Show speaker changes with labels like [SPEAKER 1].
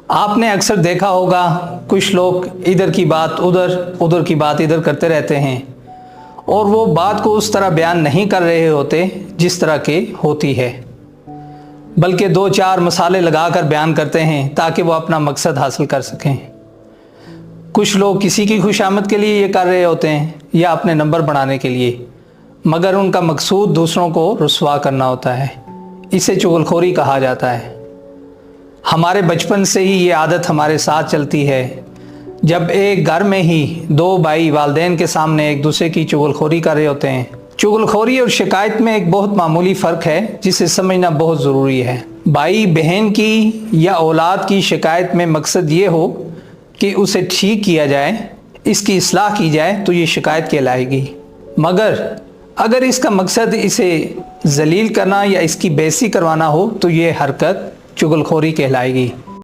[SPEAKER 1] आपने अक्सर देखा होगा कुछ लोग इधर की बात उधर, उधर की बात इधर करते रहते हैं और वो बात को उस तरह बयान नहीं कर रहे होते जिस तरह के होती है, बल्कि दो चार मसाले लगाकर बयान करते हैं ताकि वो अपना मकसद हासिल कर सकें। कुछ लोग किसी की खुशामद के लिए ये कर रहे होते हैं या अपने नंबर बढ़ाने के लिए, मगर उनका मकसूद दूसरों को रुस्वा करना होता है। इसे चुगलखोरी कहा जाता है। हमारे बचपन से ही ये आदत हमारे साथ चलती है। जब एक घर में ही दो भाई वालिदैन के सामने एक दूसरे की चुगलखोरी कर रहे होते हैं। चुगलखोरी और शिकायत में एक बहुत मामूली फ़र्क है जिसे समझना बहुत ज़रूरी है। भाई बहन की या औलाद की शिकायत में मकसद ये हो कि उसे ठीक किया जाए, इसकी इस्लाह की जाए तो ये शिकायत कहलाएगी। मगर अगर इसका मकसद इसे जलील करना या इसकी बेइज्जती करवाना हो तो ये हरकत चुगलखोरी कहलाएगी।